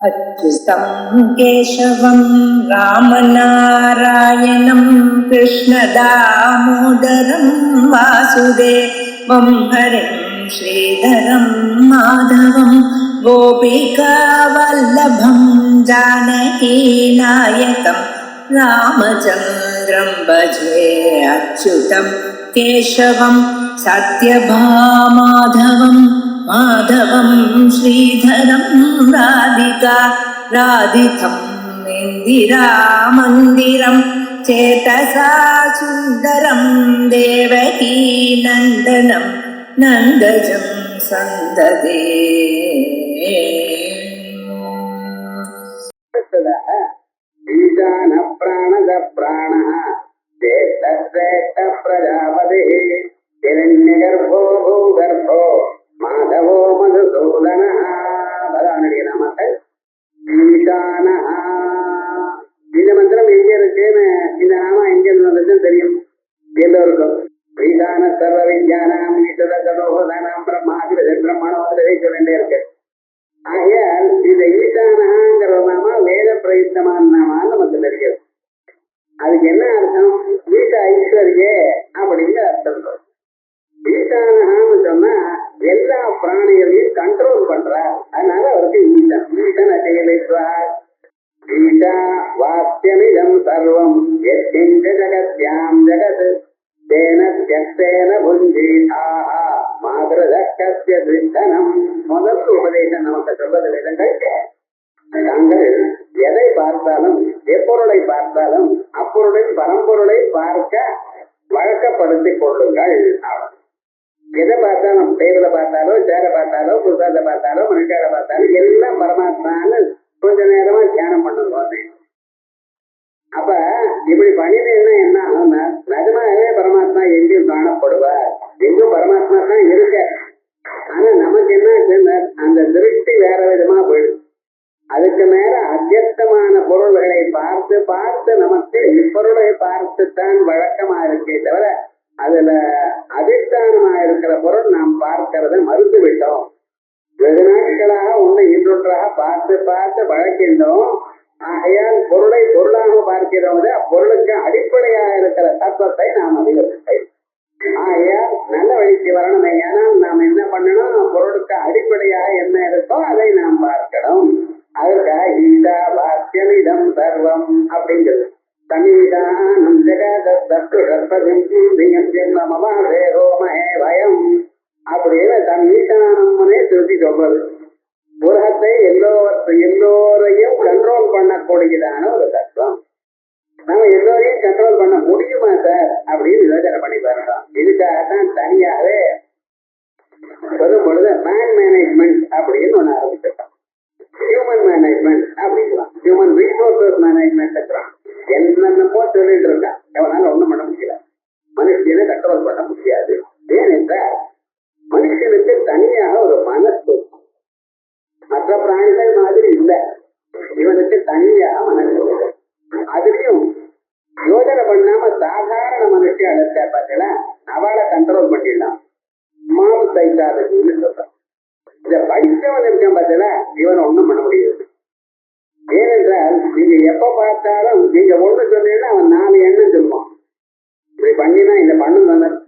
अच्युतं केशवं रामनारायणं कृष्णदामोदरं वासुदेवं हरिं श्रीधरं माधवं गोपिकावल्लभं जानकीनायकं रामचन्द्रं भजे अच्युतं केशवं सत्यभामाधवं माधवं श्रीधरं राधिका राधितं इन्दिरामन्दिरं चेतसा सुन्दरं देवकी नन्दनं नन्दजं सन्ददे ईशान प्राणद प्राणः श्रेष्ठ प्रजापतिः हिरण्यगर्भो भूगर्भो माधवो मधुसूदनः பகவானுடைய நாமங்கள் ஈசானஹ. இந்த மந்திரம் எங்க இருக்குன்னு, இந்த நாமம் எங்க வந்ததுன்னு தெரியும் எல்லோருக்கும். ஈசான சர்வ விஞ்ஞானம் ஈஸ்வர சதோகதானம் பிரம்மாதி பிரம்மணோதரை சொல்லிட்டே இருக்கு. ஆகையால் இந்த ஈசானஹாங்கிற நாம வேத பிரயுக்தமான நாமான்னு நமக்கு தெரியாது. அதுக்கு என்ன அர்த்தம்? வீட்டு ஐஸ்வர்யே அப்படின்னு அர்த்தம். ஈசானஹான்னு சொன்னா எல்லா பிராணிகளையும் கண்ட்ரோல் பண்றார், அதனால அவருக்கு ஈசன். ஈசன் அச்சயலேஸ்வரார். ஈசா வாஸ்யமிதம் சர்வம் எத்கிஞ்ச ஜகத்யாம் ஜகத் தேன த்யக்தேன புஞ்சீதாஹ மாத்ருதக்கஸ்ய துஷ்டனம். முதல் உபதேசம் நமக்கு சொல்வது வேதங்கள். தாங்கள் எதை பார்த்தாலும் எப்பொருளை பார்த்தாலும் அப்பொருளின் பரம்பொருளை பார்க்க வழக்கப்படுத்திக் கொள்ளுங்கள். எதை பார்த்தாலும், டேபிள பார்த்தாலோ சேரை பார்த்தாலோ புத்தகத்தை பார்த்தாலோ மனுஷால பார்த்தாலும் எல்லாம் பரமாத்மான்னு கொஞ்ச நேரமா தியானம் பண்ணுவாங்க. அப்ப இப்படி பண்ணினேன்னா என்ன ஆகும்னா, நிஜமாவே பரமாத்மா எங்கேயும் காணப்படுவார், எங்கும் பரமாத்மா தான் இருக்க. ஆனா நமக்கு என்ன அந்த திருஷ்டி வேற விதமா போயிடும். அதுக்கு மேல அத்தியஸ்தமான பொருள்களை பார்த்து பார்த்து நமக்கு இப்பொருளை பார்த்துத்தான் வழக்கமா இருக்கே தவிர அதுல அதிஷ்டானமா இருக்கிற பொருள் நாம் பார்க்கிறத மறுத்து விட்டோம். வெகு நாட்களாக உன்னை இன்றொன்றாக பார்த்து பார்த்து வழக்கின்றோம். ஆகையால் பொருளை பொருளாக பார்க்கிறோம், பொருளுக்கு அடிப்படையாக இருக்கிற தத்துவத்தை நாம் அதிகரிப்பை. ஆகையால் நல்ல வழிக்கு வரணும். ஏனால் நாம் என்ன பண்ணணும், பொருளுக்கு அடிப்படையாக என்ன இருக்கோ அதை நாம் பார்க்கணும். அதுக்காக ஈதா வாக்கியமிதம் சர்வம் அப்படிங்கிறது. தன்னிதானம் ஜெகதோமஹேவயம் அப்படின்னு தன்னிதானம்னே திருத்தி சொல்றது. உலகத்தை எல்லோரையும் கண்ட்ரோல் பண்ணக்கூடியதான ஒரு தத்துவம். நம்ம எல்லோரையும் கண்ட்ரோல் பண்ண முடியுமா சார் அப்படின்னு யோசனை பண்ணி பாருறோம். இதுக்காகத்தான் தனியாகவே சொல்லும் பொழுது மேன் மேனேஜ்மெண்ட் அப்படின்னு ஒண்ணு ஆரம்பிச்சிருக்கோம். ஹியூமன் மேனேஜ்மெண்ட் அப்படிங்கிறான், ஹியூமன் ரிசோர்சஸ் மேனேஜ்மெண்ட் இருக்கிறான். என்னென்னமோ சொல்லிட்டு இருக்கான். எவனால ஒண்ணும் பண்ண முடியல, மனுஷனை கண்ட்ரோல் பண்ண முடியாது. ஏனென்றால் மனுஷனுக்கு தனியாக ஒரு மனசு மற்ற பிராணிகள் மாதிரி இல்லை. இவனுக்கு தனியாக மனசு. அதுலயும் யோஜனை பண்ணாம சாதாரண மனுஷன் அழைச்சா பார்த்தீங்கன்னா அவளை கண்ட்ரோல் பண்ணிடலாம். மாவு தைக்காதுன்னு சொல்றான். இத படித்தவன் இருக்கான் பார்த்தீங்கன்னா இவனை ஒண்ணும் பண்ண முடியாது. ஏனென்றால் நீங்க எப்ப பார்த்தாலும் நீங்க ஒண்ணு சொன்னீங்கன்னா அவன் 4 எண்ணம் சொல்லுவான். இப்படி பண்ணினா இந்த பண்ணு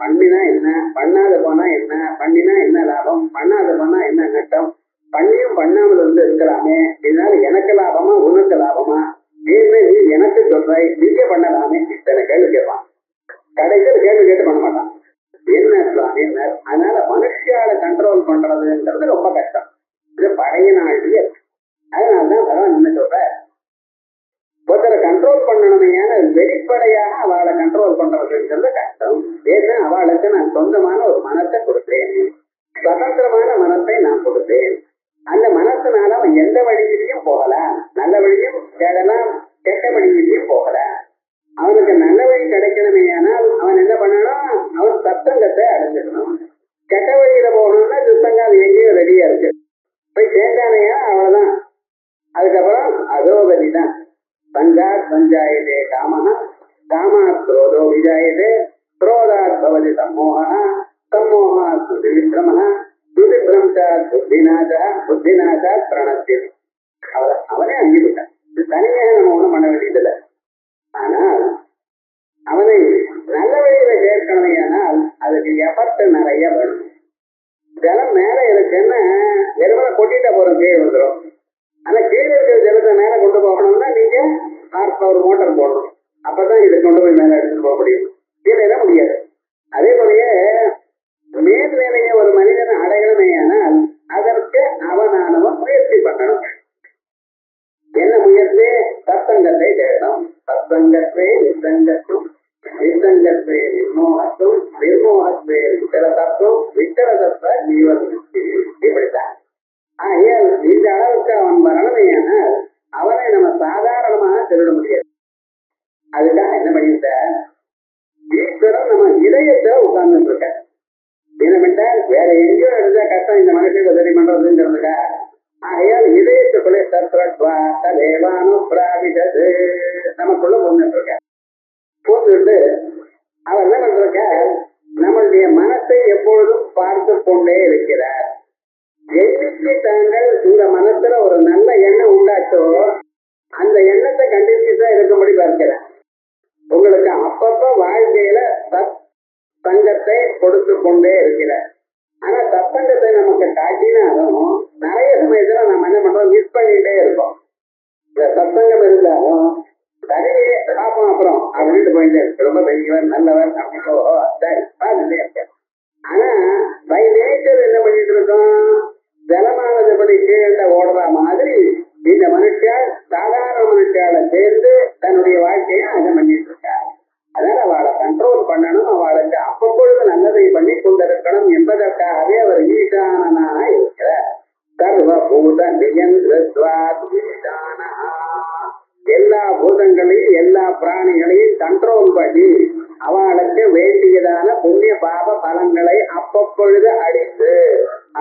பண்ணினா என்ன, பண்ணாத போனா என்ன, பண்ணினா என்ன லாபம், பண்ணாத போனா என்ன நட்டம், பண்ணியும் பண்ணாமல் இருக்கலாமே, இதனால எனக்கு லாபமா உனக்கு லாபமா, நீ எனக்கு சொல்றாய், நீங்க பண்ணலாமே, இத்தனை கேள்வி கேட்பான். கடைசியில் கேள்வி கேட்டு பண்ண மாட்டான். என்ன என்ன. அதனால மனுஷியால கண்ட்ரோல் பண்றதுங்கிறது ரொம்ப கஷ்டம். இது பழைய நாள்லயே. அதனாலதான் பகவான் என்ன சொல்ற, ஒருத்தரை கண்ட்ரோல் பண்ணணுமே, வெளிப்படையாக அவளை கண்ட்ரோல் பண்றதுங்கிறது கஷ்டம். ஏன்னா அவளுக்கு நான் சொந்தமான ஒரு மனத்தை கொடுத்தேன், சுதந்திரமான மனத்தை நான் கொடுத்தேன். அந்த மனத்தினால அவன் எந்த வழியிலையும் போகலாம், நல்ல வழியும் தேடலாம், கெட்ட வழியிலையும் போகலாம். அவனுக்கு நல்ல வழி கிடைக்கணுமே ஆனால் அவன் என்ன பண்ணணும், அவன் சத்தங்கத்தை அடைஞ்சிடணும். கெட்ட வழியில போகணும்னா சுத்தங்க அது எங்கேயும் ரெடியா இருக்கு, போய் சேர்ந்தானையா அவ்வளவுதான். அதுக்கப்புறம் அதோகதி தான். பஞ்சாத் பஞ்சாயத்தே காமஹ காமாத் குரோதோ விஜாயதே குரோதாத் பவதி சம்மோஹः சம்மோகாத் விக்ரமः விக்ரமசாத் புத்திநாசாத் புத்திநாசாத் பிரணஸ்யதி. அவனே அங்கீவிட்டான். இது தனியாக நம்ம ஒண்ணும் பண்ண வேண்டியதில்லை. ஆனால் அவனை நல்ல வழியில சேர்க்கணுமே, ஆனால் அதுக்கு எஃபர்ட் நிறைய வேணும். ஜலம் மேல இருக்குன்னா வெறுமனை கொட்டிட்டா போறோம், கீழே வந்துடும். ஆனா கீழே இருக்கிற ஜலத்தை மேல கொண்டு போகணும்னா நீங்க ஹார்ஸ் பவர் மோட்டர் போடணும். அப்பதான் இதை கொண்டு போய் மேல எடுத்துட்டு போக முடியும். கீழே முடியாது. அதே போலயே மேல்நிலைய ஒரு மனிதனை அடையணுமே, ஆனால் அதற்கு அவனானவன் முயற்சி பண்ணணும். என்ன முயற்சி? சத்சங்கத்தை தேடணும். சத்சங்கத்தை நிசங்கத்தும், நிசங்கத்தை நிர்மோகத்தும், நிர்மோகத்தை விட்டலதத்தும், விட்டலதத்த ஜீவன். இப்படித்தான். ஆகையால் இந்த அளவுக்கு அவன் வரணுமையானால் அவனை நம்ம சாதாரணமாக திருட முடியாது. அதுதான் என்ன பண்ணிட்ட, ஈஸ்வரன் நம்ம இதயத்தை உட்கார்ந்து இருக்க. என்னவென்றால் வேற எங்கேயோ இருந்தா கஷ்டம் இந்த மனுஷன் உதவி பண்றதுங்கிறதுக்கா. ஆகையால் இதயத்துக்குள்ளே சத்ரேவானு பிராபிதது நமக்குள்ள போந்துட்டு இருக்க. போந்துட்டு அவர் என்ன பண்றக்க, நம்மளுடைய மனசை எப்பொழுதும் பார்த்து கொண்டே இருக்கிறார். என்னைக்கு தாங்கள் இந்த மனசுல ஒரு நல்ல எண்ணம் உண்டாச்சோ அந்த எண்ணத்தை கண்டினியூஸா இருக்கும்படி பார்க்கிறேன். உங்களுக்கு அப்பப்ப வாழ்க்கையில சத் சங்கத்தை கொடுத்து கொண்டே இருக்கிறார். ஆனா சத்சங்கத்தை நமக்கு காட்டினாலும் நிறைய சமயத்துல நம்ம என்ன பண்றோம், மிஸ் பண்ணிட்டே இருக்கோம். இந்த சத்சங்கம் இருந்தாலும் சரி பார்ப்போம் அப்புறம் அப்படின்ட்டு போயிட்டே இருக்கு. ரொம்ப பெரியவர் நல்லவர் அப்படின்னு இருக்கேன். ஆனா பை நேச்சர் என்ன பண்ணிட்டு இருக்கோம், ஜலமானது படி கீழே ஓடுற மாதிரி இந்த மனுஷால் சாதாரண மனுஷால சேர்ந்து தன்னுடைய வாழ்க்கையை அதை பண்ணிட்டு இருக்காரு. அதனால அவளை கண்ட்ரோல் பண்ணணும், அவளுக்கு அப்பப்பொழுது நல்லதை பண்ணி கொண்டிருக்கணும் என்பதற்காகவே அவர் ஈசானனாக இருக்கிறார். சர்வபூத நியந்திரத்வாத்மீசானா, எல்லா பூதங்களையும் எல்லா பிராணிகளையும் கண்ட்ரோல் பண்ணி அவளுக்கு வேண்டியதான புண்ணிய பாப பலன்களை அப்பப்பொழுது அடித்து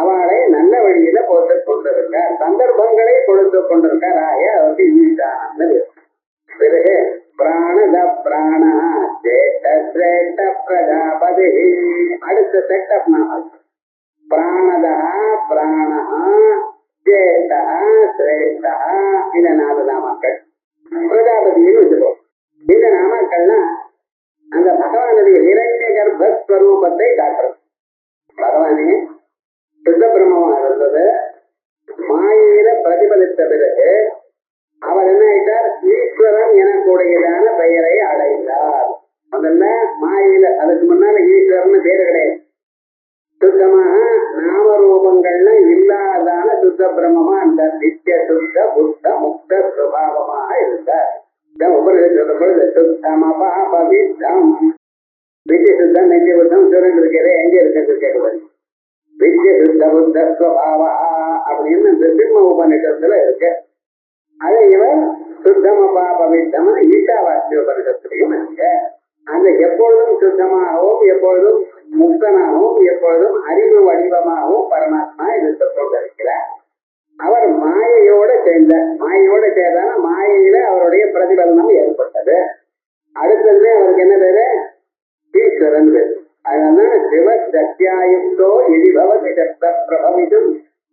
அவளை நல்ல வழியில போட்டு கொண்டிருக்கார், சந்தர்ப்பங்களை கொடுத்து கொண்டிருக்கார். ஆக அவருக்கு ஈசானது. பிறகு பிராணத பிராண சேஷ்ட பிரஜாபதி, அடுத்த செட்டப் நாமம் பிராணதா பிராண சேஷ்ட சிரேஷ்ட. இந்த 4 நாமாக்கள் பிரஜாபதினு வச்சுப்போம். இந்த நாமாக்கள்னா அந்த பகவானுடைய இரண்ய கர்ப்பஸ்வரூபத்தை காட்டுறது. பகவானே சுத்த பிரம்மமாக இருந்தது, மாயில பிரதிபலித்த பிறகு அவர் என்ன ஆயிட்டார், ஈஸ்வரன் எனக்குடையதான பெயரை அடைந்தார். முதல்ல மாயில, அதுக்கு முன்னால ஈஸ்வரன் பேரு கிடையாது. சுத்தமாக நாமரூபங்கள்ல இல்லாதான சுத்த பிரம்மமா அந்த நித்திய சுத்த புத்த முக்த சுபாவமாக இருந்தார். உபநிஷத்து பொழுது சுத்தம் அபாபவித்தம், நித்திய சுத்தம் நித்திய புத்தம் சொல்லிட்டு இருக்கிறது. எங்க இருக்கிறது கேட்கறது, நித்திய சுத்த புத்த சுபாவா அப்படின்னு சிம்ம உபநிஷத்துல இருக்கு. அதை இவர் சுத்தம பாபவித்தம் ஈஷாவாசிய உபநிஷத்துலையும் இருக்கு. அந்த எப்பொழுதும் சுத்தமாகவும் எப்பொழுதும் முக்தனாகவும் எப்பொழுதும் அறிவு வடிவமாகவும் பரமாத்மா இருந்து கொண்டிருக்கிறார். அவர் மாயையோட சேர்ந்தார். மாயையோட சேர்ந்தான மாயையில அவருடைய பிரதிபலனம் ஏற்பட்டது. அடுத்தது அவருக்கு என்ன பேரு, ஈஸ்வரன் பேரு. அதனால சிவ சத்யாயுக்தோ இடிபவதி சப்த பிரபவிதும்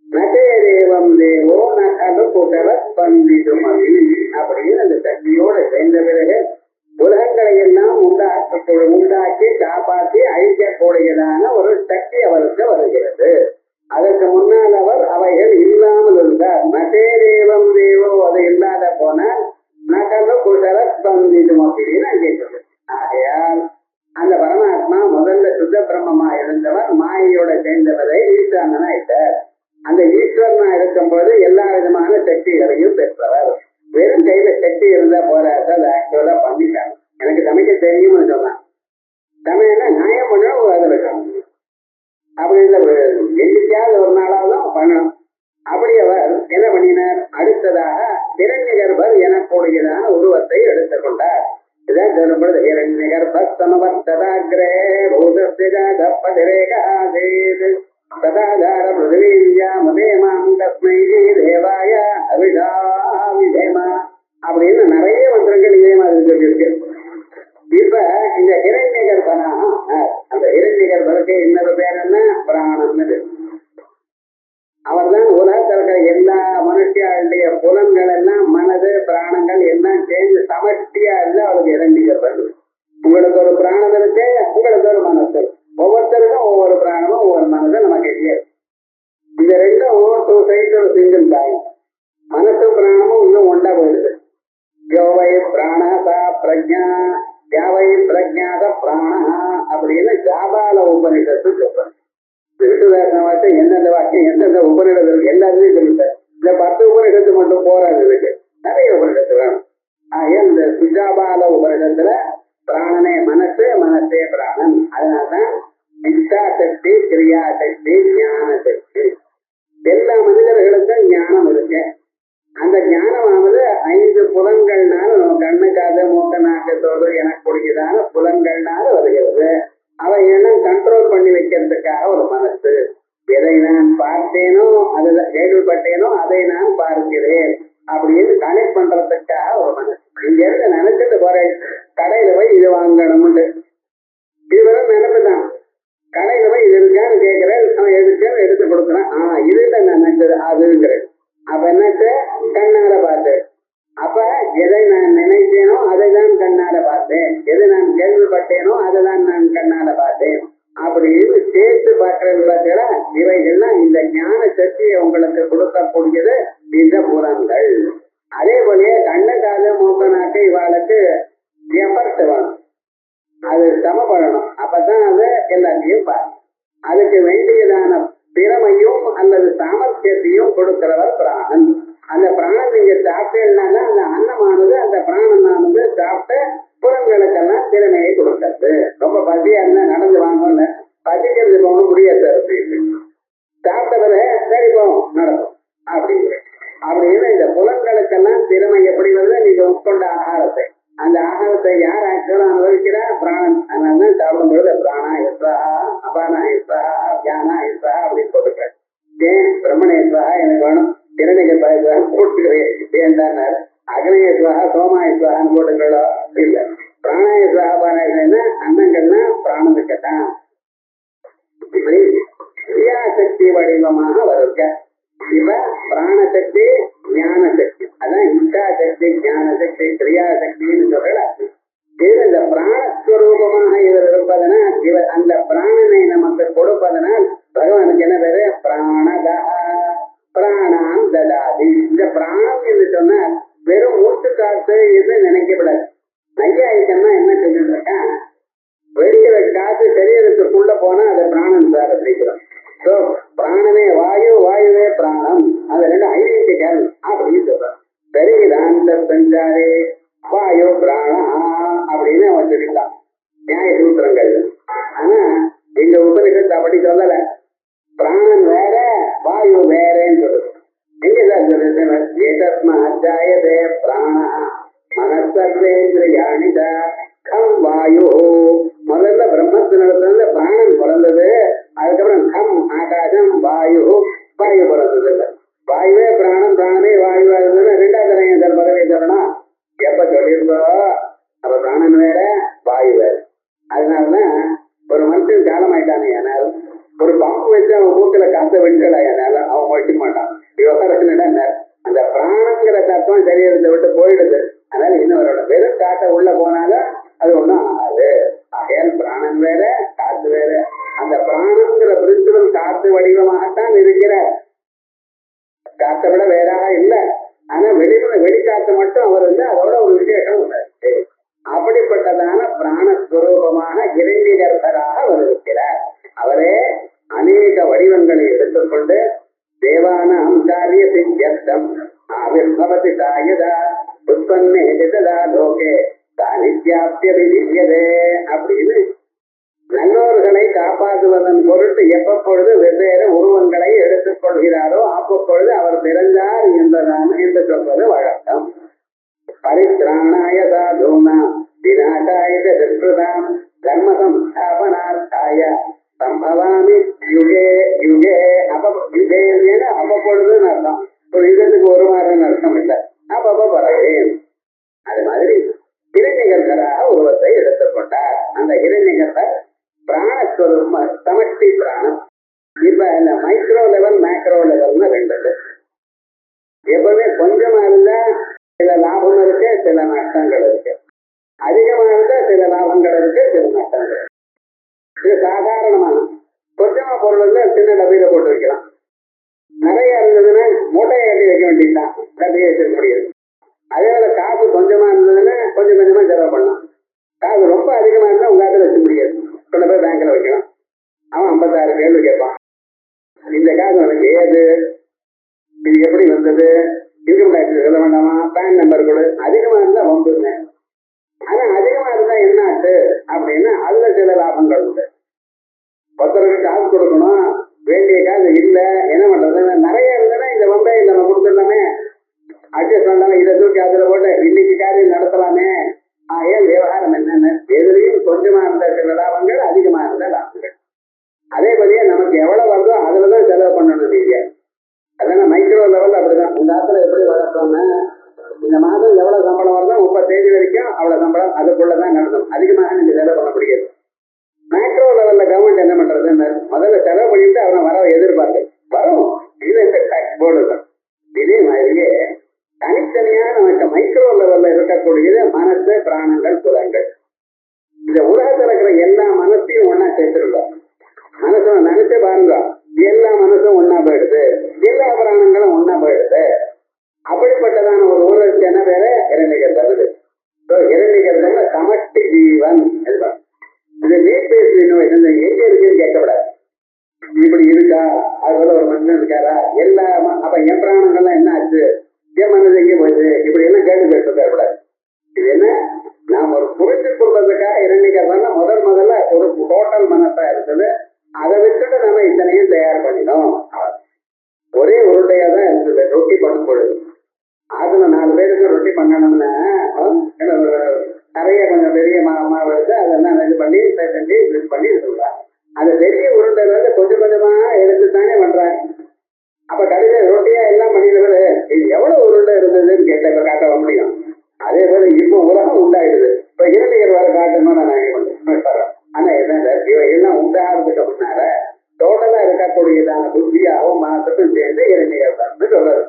நதேதேவம் தேவோ நகது புதவ பந்திதும் அப்படின்னு அந்த சக்தியோட சேர்ந்த பிறகு உலகங்களை எல்லாம் உண்டாக்கி காப்பாற்றி அழிக்கக்கூடியதான ஒரு சக்தி அவருக்கு வருகிறது. அதற்கு முன்னால் அவர் அவைகள் இல்லாமல் இருந்தார். நதேதேவம் தேவோ அது இல்லாத போனால் நகது புதவ பந்திதும் அப்படின்னு அங்கே சொல்லுது. ஆகையால் அந்த பரமாத்மா முதல்ல சுத்த பிரம்மமா இருந்தவர் மாயையோட சேர்ந்தவரை ஈஸ்வரனா ஆயிட்டார். அந்த ஈஸ்வரனா இருக்கும்போது எல்லா விதமான சக்திகளையும் பெற்றவர். வெறும் கையில சக்தி இருந்தா போராட்ட அதை ஆக்சுவலா பண்ணிட்டாங்க. எனக்கு சமைக்க தெரியும்னு சொன்னான். சமையல நியாயம் பண்ண அது இருக்கணும். அப்படி என்னைக்காவது ஒரு நாளாவது பண்ணணும். அப்படி அவர் என்ன பண்ணினார், அடுத்ததாக இரண்ய கர்ப்பர் எனக்கூடியதான உருவத்தை எடுத்துக் கொண்டார். இதான் சொல்லும் பொழுது இரண்ய கர்ப்ப சமவர்த்ததாகிரே பூதப்பிரேகாதேது சதாதார தஸ்மை தேவாய அவிதாவிதேமா அப்படின்னு நிறைய மந்திரங்கள் இதே மாதிரி சொல்லியிருக்கு. இப்ப இந்த இரண்ய கர்ப்பனா, அந்த இரண்ய கர்ப்பனுக்கு இன்னொரு பேர் என்ன, பிராணன். அவர் தான் உலகத்தில் இருக்கிற எல்லா மனுஷியாளுடைய புலன் உபநிடத்தை சொல்றேன். விட்டுதாசனவாட்ட எந்தெந்த வாக்கியம் எந்தெந்த உபநிடத்தில் எல்லாருமே சொல்லிட்டார். இந்த 10 உபநிடத்து மட்டும் போராது, இதுக்கு நிறைய உபநிடத்து வேணும். இந்த சுஜாபால உபநிடத்துல பிராணனே மனசு, மனசே பிராணன். அதனால்தான் இச்சா சக்தி, கிரியா சக்தி, ஞான சக்தி. எல்லா மனிதர்களுக்கும் ஞானம் இருக்கு. அந்த ஞானமானது 5 புலன்கள்னால, கண்ணு, காது, மூக்கு, நாக்கு, தோடு எனக்கூடியதான புலன்கள்னால வருகிறது. அவை எல்லாம் கண்ட்ரோல் பண்ணி வைக்கிறதுக்காக ஒரு மனசு. எதை நான் பார்த்தேனோ, அதை கேள்விப்பட்டேனோ அதை நான் பார்க்கிறேன் அப்படின்னு கனெக்ட் பண்றதுக்காக ஒரு மனசு. இங்க இருந்து நினைச்சிட்டு போறேன், கடையில போய் இது வாங்கணும்னு. இது வெறும் நினைப்புதான். கடையில போய் இது இருக்கான்னு கேட்கிறேன், அவன் எதுக்குன்னு எடுத்து கொடுக்குறான். இதுல நான் நினைச்சது அதுங்கிறேன். அப்ப என்னச்சு, கண்ணால பார்த்தேன். அப்ப எதை நான் நினைத்தேனோ அதை தான் கண்ணால பார்த்தேன், எது நான் கேள்விப்பட்டேனோ அதைதான் நான் கண்ணால பார்த்தேன் அப்படின்னு சேர்த்து பார்க்கறது பார்த்தீங்களா. இவைகள்லாம் இந்த ஞான சக்தியை உங்களுக்கு கொடுக்கக்கூடியது இந்த புலன்கள். அதே போலயே கண்ணு, காது, மூக்கு, நாக்கு இவாளுக்கு எஃபர்ட் வேணும், அது சமப்படணும். அப்பதான் அது எல்லாத்தையும் பார்க்கும். அதுக்கு வேண்டியதான திறமையும் அல்லது சாமர்த்தியத்தையும் கொடுக்கிறவர் பிராணன். அந்த பிராணன் நீங்க சாப்பிட்டேன்னா அந்த அன்னமானது, அந்த பிராணனானது சாப்பிட்ட புலன்களுக்கெல்லாம் திறமையை கொடுக்கிறது. ரொம்ப பசியா இருந்தா நடந்து வாங்கன்னு பசிக்கிறதுக்கு ஒண்ணு முடியாது. சாப்பிட்ட பிறகு சரி போவோம் நடக்கும் அப்படின்னு இந்த புலன்களுக்கெல்லாம் திறமை எப்படி வருது, நீங்க உட்கொண்ட ஆகாரத்தை, அந்த ஆகாரத்தை யார் ஆக்சுவலா அனுபவிக்கிறா, பிராணன். அதனால சாப்பிடும் பொழுது பிராணா இஸ்வஹா, அபானா இஸ்வஹா, தியானா இஸ்வஹா அப்படின்னு போட்டுக்கிறேன். ஏன் பிரம்மணேஸ்வரா எனக்கு வேணும், திறனிக போட்டுக்கிறேன் ஏன்டார், அக்னேஸ்வரா, சோமாயஸ்வரான்னு போட்டுக்கிறோ இல்ல. பிராணாயஸ்வரா, பாராயணா அன்னங்கள்லாம் பிராணனுக்குத்தான். இப்படி கிரியாசக்தி வடிவமாக வருக. இப்ப பிராணசக்தி, ஞான சக்தி, அதான் இச்சா சக்தி, ஞான சக்தி, கிரியாசக்தின்னு சொல்றா. இந்த பிராணஸ்வரூபமாக இவர் இருப்பதனால், இவர் அந்த பிராணனை நமக்கு கொடுப்பதனால் பகவானுக்கு என்ன பேரு, பிராணதா, பிராணாம் ததாதி. இந்த பிராணம் என்று சொன்னா வெறும் மூச்சு காத்து என்று நினைக்கப்படாது. நையாயிக்கன்னா என்ன சொல்லிட்டு இருக்கேன், வெளியில காத்து சரீரத்துக்குள்ள போனா அதை பிராணன் சார் அப்படிங்கிறோம். சோ பிராணமே வாயு, வாயுவே பிராணம், அது ரெண்டு ஐடென்டிக்கல் அப்படின்னு சொல்றான். சரீராந்த சஞ்சாரே வாயு பிராணா அப்படின்னு அவன் சொல்லிட்டான் நியாய சூத்திரங்கள். ஆனா இந்த உபநிஷத்து அப்படி சொல்லல. பிராணன் வேற, வாயு வேறேன்னு சொல்லுது. எங்கதான் சொல்லுது, ஏதஸ்மாஜாயதே பிராணா மனசர்வேந்திரியாணிதா கம் வாயு. முதல்ல பிரம்மத்தினிடத்துல பிராணன் பிறந்தது, அதுக்கப்புறம் கம் ஆகாசம், வாயு, வாயு பிறந்தது. வாயுவே பிராணம், பிராணமே வாயு, ரெண்டாவது தலைவர் பதவி சொல்லணும். எப்ப சொல்லியிருந்தோம், அப்ப பிராணன் வேற, வாயு வேற. அதனாலதான் ஒரு மனுஷன் காலம் ஆயிட்டானே, ஆனால் ஒரு பம்பு வச்சு அவன் மூக்கில காத்த வெண்டலாயனால அவன் மொழிக்க மாட்டான். விவகாரம் அந்த பிராணங்கிற தத்துவம் சரீரத்தை விட்டு போயிடுது. அதனால இன்னொரு வெறும் காட்ட உள்ள போனாலும் அது ஒண்ணும் ஆகாது. ஆகையால் பிராணன் வேற, காத்து வேற. அந்த பிராணங்கிற பிரின்சிபல் காத்து வடிவமாகத்தான் இருக்கிற, காத்தை விட வேறாக இல்லை. ஆனா வெளிக்காத்து மட்டும் அவர் அதோட ஒரு விசேஷம் உண்டாச்சு. அப்படிப்பட்டதான பிராணஸ்வரூபமான இரண்டிகர்த்தராக அவர் இருக்கிறார். அவரே அநேக வடிவங்களை எடுத்துக்கொண்டு தேவானாம் காரிய சித்தியர்த்தம் ஆவிர்பவதி சாயதா உற்பன்னே ஜதா லோகே சாநித்யாப்தியதே அப்படின்னு நல்லோர்களை காப்பாற்றுவதன் பொருட்டு எப்பொழுது வெவ்வேறு உருவங்களை எடுத்துக் கொள்கிறாரோ அப்பொழுது அவர் பிறந்தார் என்று சொல்வது வழக்கம். பரித்ராணாய சாதூனாம் விநாசாய துஷ்கிருதாம் தர்ம சம்ஸ்தாபனார்த்தாய சம்பவாமி யுகே யுகே. யுகே அவ்வப்பொழுதுன்னு அர்த்தம். ஒரு யுகத்துக்கு ஒரு மாதம் அர்த்தம் இல்லை, அப்பப்ப வரவேன். அது மாதிரி இரண்யகர்த்தராக உருவத்தை எடுத்துக்கொண்டார். அந்த இரண்யகர்த்தர் பிராணஸ்வரூபம், சமஷ்டி பிராணம். இப்ப இந்த மைக்ரோ லெவல், மேக்ரோ லெவல்னு ரெண்டு. எப்பவுமே கொஞ்சமா இருந்தா சில லாபம் இருக்கு, சில நஷ்டங்கள் இருக்கு. அதிகமா இருந்தா சில லாபங்கள் இருக்கு, சில நஷ்டங்கள். இது சாதாரணமான கொஞ்சமா பொருள் வந்து சின்ன டப்பையில போட்டு வைக்கலாம். நிறைய இருந்ததுன்னா மூட்டையை எழுதி வைக்க வேண்டியதுதான், டப்பையை வச்சிருக்க முடியாது. அதே போல காசு கொஞ்சமா இருந்ததுன்னா கொஞ்சம் கொஞ்சமா செலவு பண்ணலாம். காசு ரொம்ப அதிகமா இருந்தா உங்க காலத்துல வச்சுக்க முடியாது, கொண்டு போய் பேங்க்ல வைக்கலாம். அவன் வேண்டாமா, பேன் நம்பர் கொடு, அதிகமா இருந்தா வம்புங்க. ஆனா அதிகமா இருந்தா என்ன ஆச்சு அப்படின்னா அதுல சில லாபங்கள் உண்டு. ஒருத்தருக்கு காசு கொடுக்கணும், வேண்டிய காசு இல்ல, என்ன பண்றது, நிறைய இருந்ததுன்னா இந்த வம்பை நம்ம கொடுத்துடலாமே, அட்ஜஸ்ட் பண்ணாம இதை தூக்கி அதுல போட்டு இன்னைக்கு காரியம் நடத்தலாமே. ஏன் விவகாரம் என்னன்னு எதுலையும் கொஞ்சமா இருந்த சில லாபங்கள், அதிகமா இருந்த லாபங்கள். அதே மாதிரியே நமக்கு எவ்வளவு வருதோ அதுலதான் செலவு பண்ணணும் நீங்க. அதெல்லாம் மைக்ரோ லெவல் அப்படிதான். இந்த ஆத்துல எப்படி வளர்த்தோம்னா இந்த மாதம் எவ்வளவு சம்பளம் வருதோ 30 தேதி வரைக்கும் அவ்வளவு சம்பளம் அதுக்குள்ளதான் நடக்கும். அதிகமாக நீங்க செலவு பண்ண முடியாது. மேக்ரோ லெவல்ல கவர்மெண்ட் என்ன பண்றதுன்னு முதல்ல செலவு பண்ணிட்டு அவனை வர எதிர்பார்க்கு வரும். இது டாக்ஸ் போர்டு தான். இதே மாதிரியே தனித்தனியா நமக்கு மைக்ரோ லெவல்ல இருக்கக்கூடியது மனசு, பிராணங்கள், புலங்கள். இந்த உலகத்துல இருக்கிற எல்லா மனசையும் ஒன்னா சேர்த்துருக்கோம். மனசை நினைச்சு பாருங்க, எல்லா மனசும் ஒன்னா போயிடுது, எல்லா பிராணங்களும் ஒன்னா போயிடுது. அப்படிப்பட்டதான ஒரு ஊழலுக்கு என்ன பேரு? இரண்டிகர்தல். இரண்டிகர்தல் சமஷ்டி ஜீவன். இது நீட் பேஸ்ட் இன்னோவேஷன் எங்க இருக்குன்னு கேட்கக்கூடாது. இப்படி இருக்கா, அதுல ஒரு மனுஷன் இருக்காரா, எல்லா அப்ப என் பிராணங்கள்லாம் என்ன ஆச்சு, என் மனது எங்கே போயிடுது, இப்படி எல்லாம் கேள்வி கேட்கக்கூடாது. இது என்ன, நாம் ஒரு புரிஞ்சு கொள்வதற்காக இரண்டிகர்தல் முதல்ல ஒரு டோட்டல் மனசா இருக்குது. அதை விட்டுட்டு நம்ம இத்தனையும் தயார் பண்ணினோம். ஒரே உருண்டையா தான் இருந்தது ரொட்டி பண்ணும் பொழுது. அதுல 4 பேருக்கு ரொட்டி பண்ணணும்னா நிறைய கொஞ்சம் பெரிய மாவு எடுத்து அதெல்லாம் இது பண்ணி செஞ்சு இது பண்ணி சொல்றாங்க. அந்த பெரிய உருண்டையில இருந்து கொஞ்சம் கொஞ்சமா எடுத்துத்தானே பண்றாங்க. அப்ப கடைசியில ரொட்டியா எல்லாம் பண்ணிடுறது. இது எவ்வளவு உருண்டை இருந்ததுன்னு கேட்ட இப்ப காட்ட முடியும். அதே போல இப்ப உலகம் உண்டாயிடுது. இப்ப இரண்டிகர் வர காட்டணும்னு நான் நினைக்கிறேன். ஆனா என்ன இவையெல்லாம் உண்டாகிறதுக்கு முன்னால டோட்டலா இருக்கக்கூடியதான புத்தியாகவும் மனசுக்கும் சேர்ந்து இரண்டிகர் தான் சொல்றது.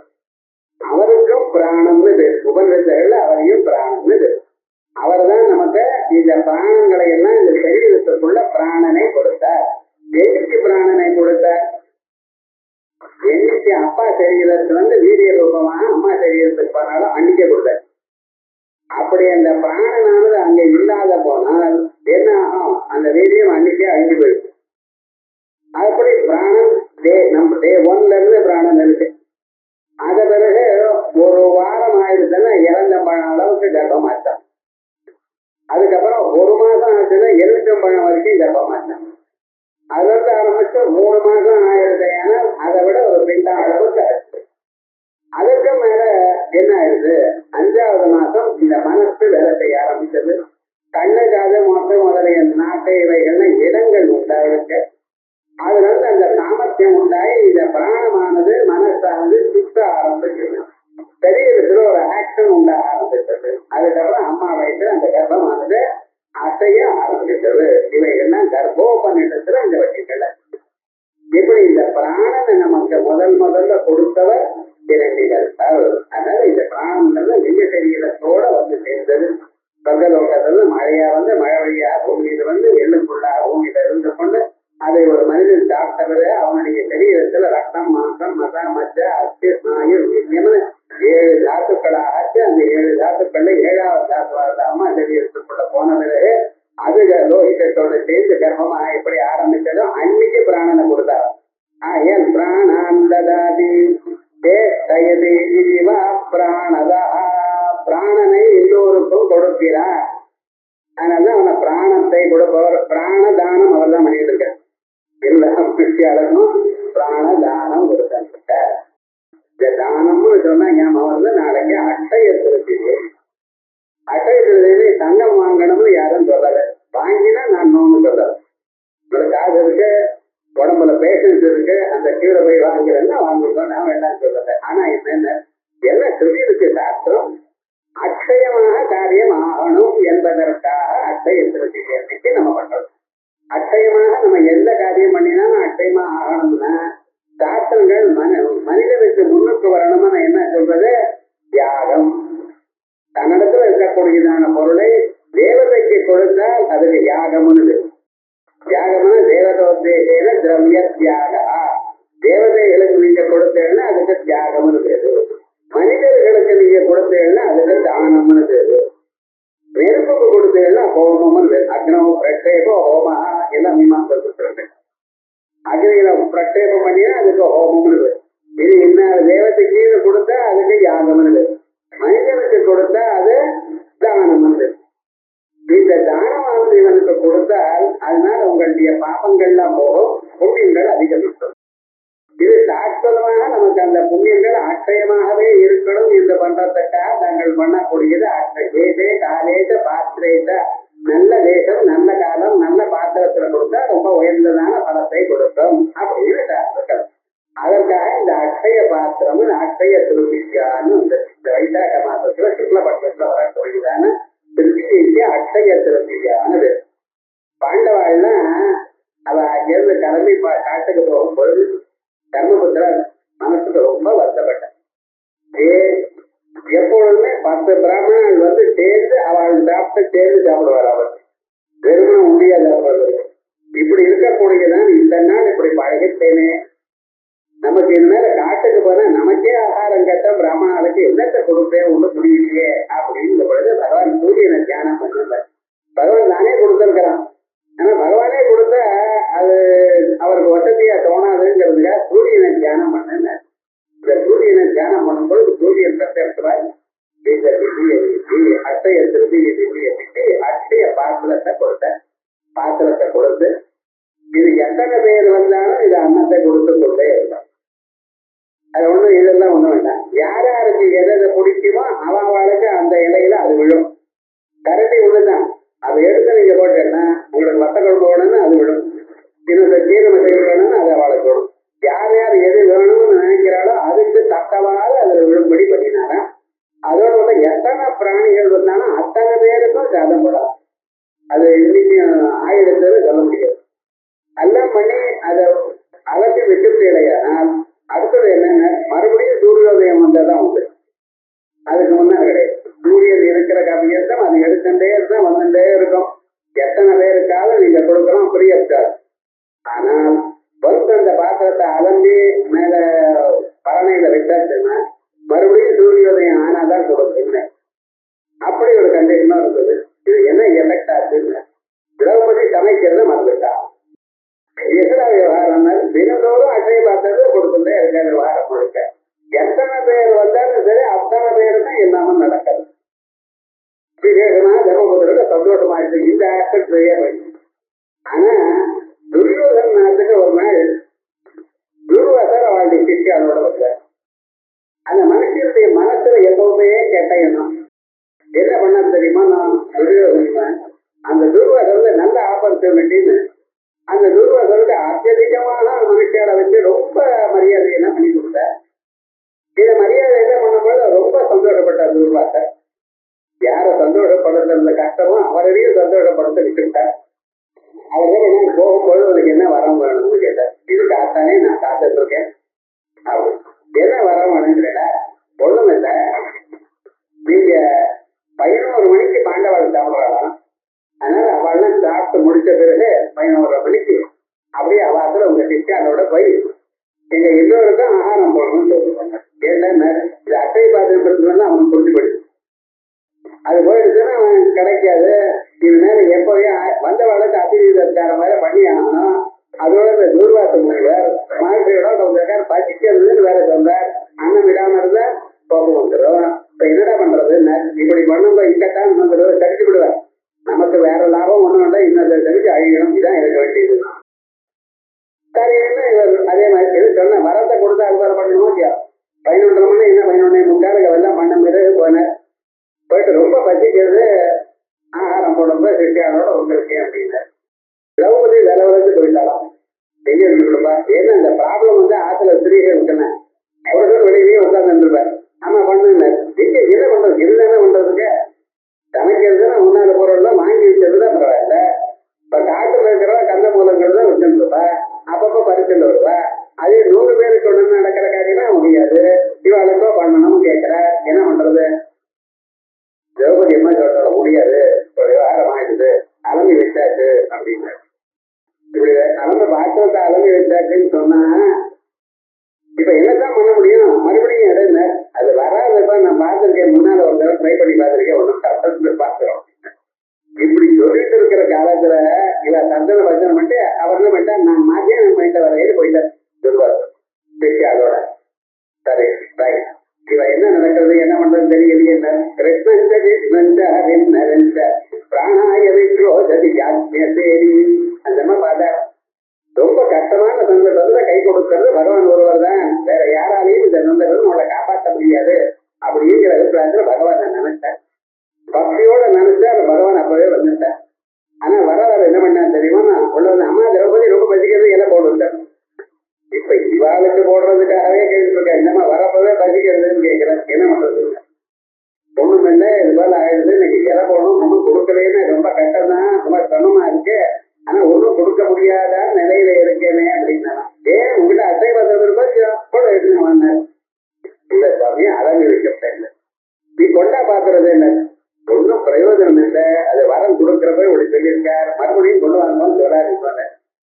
அவருக்கும் பிராணம்னு பேரு. உபநிஷத்துல அவரையும் பிராணம்னு பேரு. அவர் தான் நமக்கு இந்த பிராணங்களை எல்லாம் இந்த சரீரத்துக்குள்ள பிராணனை கொடுத்தார். என்னைக்கு பிராணனை கொடுத்தார்? என்னைக்கு அப்பா சரீரத்துல வீரிய ரூபமா அம்மா சரீரத்துக்கு போனாலும் அன்னைக்கே கொடுத்தார். அப்படி அந்த பிராணனானது அங்க இல்லாத போனால் என்ன ஆகும்? அந்த வீரியம் அன்னைக்கே அழிஞ்சு போயிடும். அப்படி பிராணன் டே 1ல இருந்து பிராணன் இருக்கு. அத பிறகு ஒரு வாரம் ஆயிடுச்சுன்னா இறந்தம்பழம் அளவுக்கு கர்ப்பமாச்சான். அதுக்கப்புறம் 1 மாசம் ஆச்சுன்னா எலுமிச்சம்பழம் வரைக்கும் கர்ப்பமாச்சான். அதுல இருந்து ஆரம்பிச்சு 3 மாசம் ஆயிடுது. ஏன்னா அதை விட ஒரு பிண்டா அளவுக்கு ஆச்சு. அதுக்கு மேல என்ன ஆயிடுது? 5வது மாசம் இந்த மனசு வேலை செய்ய ஆரம்பிச்சது. கண்ணு, காது, மொத்தம் முதலிய நாட்டை இவைகள்லாம் இடங்கள் உண்டாயிருக்கு. அதுல இருந்து அந்த சாமர்த்தியம் உண்டாயி இந்த பிராணமானது மனசானது சுத்த ஆரம்பிச்சது. சரீரத்துல ஒரு ஆக்ஷன் உண்டாக ஆரம்பிச்சது. அதுக்கப்புறம் அம்மா வயசுல அந்த கர்ப்பமானது அசைய ஆரம்பிச்சது. இவைகள்லாம் கர்ப்போபநிடத்துல இந்த வகைகள். இப்படி இந்த பிராணனை நமக்கு முதல்ல கொடுத்தவர் இரண்டிகர். அதனால இந்த பிராணம்ன்றது லிங்க சரீரத்தோட வந்து சேர்ந்தது. சொர்க்கலோகத்துல மழையா வந்து மழை வழியா பூமியில எள்ளுக்குள்ளா பூமியில இருந்து கொண்டு அதை ஒரு மனிதன் சாப்பிட்டவரை அவனுடைய சரீரத்துல ரத்தம், மாசம், மத, மச்ச, அச்சு, ஸ்நாயு, வீரியம்னு 7 தாத்துக்களாக ஆச்சு. அந்த 7 தாத்துக்கள்ல 7வது தாத்துவாக அம்மா சரீரத்துக்குள்ள போன பிறகு அது லோகிதத்தோட சேர்ந்து கர்ப்பமா எப்படி ஆரம்பிச்சதோ அன்னைக்கு பிராணனை கொடுத்தார். ஏன் பிராணாந்ததாதி பிராணதா, பிராணனை எல்லோருக்கும் கொடுக்கிறார். அதனாலதான் அவனை பிராணத்தை கொடுப்பவர். பிராணதானம் அவர் தான் பண்ணிட்டு இருக்கார். எல்லா கிறிஸ்டியாளர்களும் பிராணதானம் கொடுத்தார். இந்த தானம்னு சொன்னா ஞாபகம் நாளைக்கு அட்டைய திருச்சி. அட்டைய திருச்சி தங்கம் வாங்கணும்னு யாரும் சொல்லல. வாங்கினா நான் நோன்னு சொல்லல. உங்களுக்கு காசு இருக்கு, உடம்புல பேஷன்ஸ் இருக்கு, அந்த கீழே போய் வாங்குறேன்னா வாங்கிருக்கோம், நான் வேண்டாம் சொல்லல. ஆனா என்னென்ன எல்லாம் சொல்லியிருக்கு சாஸ்திரம். அட்சயமாக காரியம் ஆகணும் என்பதற்காக அட்சய திருச்சி அன்னைக்கு நம்ம பண்றோம். அட்சயமாக நம்ம எந்த காரியம் பண்ணினாலும் அட்சயமா ஆகணும்னா சாஸ்திரங்கள் மனிதனுக்கு முன்னுக்கு வரணும்னு என்ன சொல்றது? தியாகம். தன்னிடத்துல இருக்கக்கூடியதான பொருளை தேவதைக்கு கொடுத்தால் அதுக்கு யாகம்னு. தியாகம்னா தேவதோத்தேன திரவிய தியாக. தேவதைகளுக்கு நீங்க கொடுத்தீங்கன்னா அதுக்கு தியாகம்னு பேரு. மனிதர்களுக்கு நீங்க கொடுத்தீங்கன்னா அதுக்கு தானம்னு பேரு. நெருப்புக்கு கொடுத்தீங்கன்னா ஹோமம்னு பேரு. அக்னோ பிரக்ஷேபோ ஹோமா எல்லாம் மீமாசை கொடுத்துருங்க. அக்னியில பிரக்ஷேபம் பண்ணினா அதுக்கு ஹோமம்னு பேரு. இது என்ன தேவதைக்கு கொடுத்தா அதுக்கு யாகம்னு பேரு. வேண்டிய பாபங்கள்லாம் போகும், புண்ணியங்கள் அதிகரிக்கும். இது சாஸ்வதமாக நமக்கு அந்த புண்ணியங்கள் அக்ஷயமாகவே இருக்கணும் என்று பண்றதுக்காக நாங்கள் பண்ணக்கூடியது தேசே காலேஜ பாத்திரேஜ, நல்ல தேசம் நல்ல காலம் நல்ல பாத்திரத்துல கொடுத்தா ரொம்ப உயர்ந்ததான பலத்தை கொடுக்கும் அப்படின்னு சாஸ்திரம். அதற்காக இந்த அக்ஷய பாத்திரம் அக்ஷய திருப்தியான்னு இந்த வைசாக மாசத்துல சுக்லபட்சத்துல வரக்கூடியதான திருப்திக்கு அக்ஷய திருப்தியானது. பாண்டவாள்லாம் அவ அங்கிருந்து கிளம்பி காட்டுக்கு போகும் பொழுது தர்மபுத்திரர் மனசுக்கு ரொம்ப வருத்தப்பட்டார். எப்பொழுதுமே 10 பிராமணர்கள் வந்து சேர்ந்து அவள் சாப்பிட்டு சேர்ந்து சாப்பிடுவார். அவர் வெறுமன உண்டியா சாப்பிடுறது. இப்படி இருக்கக்கூடியதான் இந்த நாள் இப்படி பழகிட்டேனே, நமக்கு இனிமேல காட்டுக்கு போனா நமக்கே ஆகாரம் கட்ட பிராமணர்களுக்கு என்னத்தை கொடுப்பேன் ஒன்றும் முடியலையே அப்படின்னு பொழுது பகவான் சூரியனை தியானம் பண்ணல. பகவான் தானே கொடுத்திருக்கிறான். ஆனா பகவானே கொடுத்தா அது அவருக்கு வசதியா தோணாதுங்கிறதுக்காக சூரியனை தியானம் பண்ண. இந்த சூரியனை தியானம் பண்ணும் பொழுது சூரியன் பிரத்யட்சமாய் அட்டைய திருப்தியை அட்டைய பாத்திரத்தை கொடுத்து இது எத்தனை பேர் வந்தாலும் இது அன்னத்தை கொடுத்து கொண்டே இருந்தான். அது ஒண்ணும் இதெல்லாம் ஒண்ணும் வேண்டாம். யார் யாருக்கு எதை பிடிக்குமோ அவளுக்கு அந்த இலையில அது விழும். கரண்டி உள்ளுதான், அதை எடுத்து நீங்க போட்டேன்னா உங்களுக்கு வத்த குழம்பு வேணும்னு அது விழும். இன்னொரு கீரமட்டை வேணும்னு அது அவளுக்கு விடும். யார் யார் எது வேணும்னு நினைக்கிறாளோ அதுக்கு தக்கவாறு அதுல விழும்படி பண்ணினாரா. அதோட வந்து எத்தனை பிராணிகள் வந்தாலும் அத்தனை பேருக்கும் சாதம் போடலாம். அது இன்னைக்கு 1000 பேர் சொல்ல முடியாது. எல்லாம் பண்ணி அதை அலசி விட்டு இல்லையானால் அடுத்தது என்னென்ன மறுபடியும் சூரியோதயம் வந்தாதான் உண்டு. அதுக்கு முன்னாடி கிடையாது. சூரியன் இருக்கிற கவியத்தம் அது எடுத்துட்டே இருந்தா வந்துட்டே இருக்கும். எத்தனை பேருக்காவது நீங்க கொடுக்கலாம், புரிய இருக்காது. ஆனால் வந்து அந்த பாத்திரத்தை அலம்பி மேல பரணையில வச்சாச்சுன்னா மறுபடியும் சூரியோதயம் ஆனாதான் கொடுக்குங்க. அப்படி ஒரு கண்டிஷனா இருக்குது. இது என்ன எஃபெக்ட் ஆச்சுன்னு திரௌபதி சமைக்கிறது மறந்துட்டா. எதிரா விவகாரம் தினந்தோறும் அசை பார்த்தது கொடுத்துட்டே இருக்காது. விவகாரம் முழுக்க எத்தனை பேர் வந்தாலும் சரி அத்தனை பேருக்கும் எல்லாமே நடக்காது. விசேஷமா தர்மபுத்திரருக்கு சந்தோஷமா இருக்கு இந்த ஆஸ்பெக்ட் போயிடுச்சு. ஆனா துரியோதன் நாட்டுக்கு ஒரு நாள் துர்வாசர் அவளுடைய சிஷ்டி அதோட வந்தார். அந்த மனுஷனுடைய மனசுல எப்பவுமே கெட்ட எண்ணம். என்ன பண்ண தெரியுமா, நான் துரியோதன் அந்த துர்வாசர் நல்ல ஆப்பர்ச்சுனிட்டின்னு அந்த துர்வாசருக்கு அத்தியதிகமான மனுஷியால வச்சு ரொம்ப மரியாதை என்ன பண்ணி கொடுத்தார். இதை மரியாதை என்ன பண்ணும்போது ரொம்ப சந்தோஷப்பட்டார் துர்வாசர். யார சந்தோஷப்படுத்துற கஷ்டமோ அவரையும் சந்தோஷப்படுத்த விட்டுட்டார். அவர்கள் என்ன போகும்போது உனக்கு என்ன வரம் வேணும்னு கேட்டார். இது காத்தானே நான் காத்துட்டு இருக்கேன். அவர் என்ன வரம் வேணுங்கிறா, ஒண்ணும் இல்லை, நீங்க 11 மணிக்கு பாண்டவாள் சாப்பிடலாம். அதனால அவள்லாம் சாப்பிட்டு முடிச்ச பிறகு 11 மணிக்கு அப்படியே அவாத்துல உங்க சிஷ்யானோட போய் எங்க எல்லோருக்கும் ஆகாரம் போடணும்னு சொல்லுவாங்க. ஏன்னா இது அட்டை பாத்திரம் அவனுக்கு புரிஞ்சு போயிடுச்சு. அது போயிடுச்சுன்னா அவன் கிடைக்காது. இது மேல எப்பவே வந்தவாளுக்கு அதிகார மாதிரி பண்ணி ஆகணும். அதோட இந்த தூர்வாசம் முனிவர் மகிழ்ச்சியோட கொஞ்சம் பசிக்கிறதுன்னு வேற சொன்னார். அண்ணன் விடாம இருந்தா கோபம் வந்துடும். இப்ப என்னடா பண்றது, இப்படி பண்ணும்போது இக்கட்டான் இன்னொரு தடவை தடிச்சு விடுவார். நமக்கு வேற லாபம் ஒண்ணும் இல்லை, இன்னொரு தடிச்சு அழியணும். இதான் இருக்க வேண்டியது. சரின்னு இவர் அதே மாதிரி எது சொன்ன வரத்தை கொடுத்து அல்வாரம் பண்ணணுமோ இல்லையா. 11 மணி என்ன 11:45 எல்லாம் பண்ண பிறகு போனேன். போயிட்டு ரொம்ப பசிக்கிறது, ஆகாரம் போடும்போது சிஷ்யானோட உங்களுக்கு அப்படின்னு திரௌபதி விலவலத்து போயிட்டாலாம். எங்க இருக்குப்பா, ஏன்னா இந்த ப்ராப்ளம் வந்து ஆத்துல ஸ்திரீகள் இருக்கணும். அவர்கள் வெளியே உட்காந்துருப்பார். ஆமா பண்ணுங்க, எங்க என்ன பண்றது, இதுதானே பண்றதுக்கு சமைக்கிறதுனா முன்னால பொருள்லாம் வாங்கி வச்சதுதான் பரவாயில்ல. இப்ப காட்டுல இருக்கிறவா கந்த மூலங்கள் தான் வச்சுருப்பா, அப்பப்ப பறிச்சுட்டு வருவா. அதே 100 பேருக்கு ஒண்ணு நடக்கிற காரியமா முடியாது. இவாளுக்கோ பண்ணணும்னு கேட்கிற, என்ன பண்றது. திரௌபதி அம்மா சொல்ற முடியாது, ஒரு விவகாரம் ஆயிடுது, அலம்பி வச்சாச்சு அப்படின்னு. இப்படி அலம்ப பாத்திரத்தை அலம்பி வச்சாச்சுன்னு சொன்னா இப்ப என்னதான் பண்ண முடியும். மறுபடியும் இடையில அது வராதப்ப நான் பார்த்திருக்கேன், முன்னால ஒரு தடவை ட்ரை பண்ணி பார்த்திருக்கேன், ஒன்றும் கஷ்டத்துல பார்க்கிறோம். இப்படி சொல்லிட்டு இருக்கிற காலத்துல இவ சந்தன பஜனை பண்ணிட்டு அவர் என்ன பண்ணிட்டா, நான் மத்தியானம் பண்ணிட்டு வரையில போயிட்டேன் சொல்லுவார் அதோட. சரி ரைட், இவ என்ன நடக்கிறது என்ன பண்றது தெரியலையே. கிருஷ்ணன் பிராணாய விக்ரோதி அந்த மாதிரி பார்த்தா போகணும், ஒன்றும் கொடுக்கலன்னு ரொம்ப கஷ்டம் தான், ரொம்ப சிரமமா இருக்கு, ஆனா ஒன்றும் கொடுக்க முடியாத நிலையில இருக்கேனே அப்படின்னா, ஏன் உங்ககிட்ட அசைவதம் இருக்கோ கூட எடுத்துன்னு வந்தேன். இல்ல சுவாமி, அலங்கரிக்கப்பட்ட இல்லை, நீ கொண்டா பாக்குறது என்ன, ஒன்றும் பிரயோஜனம் இல்லை, அது வரம் கொடுக்கிறப்ப இப்படி சொல்லியிருக்கார், மறுபடியும் கொண்டு வாங்கன்னு சொல்றாரு.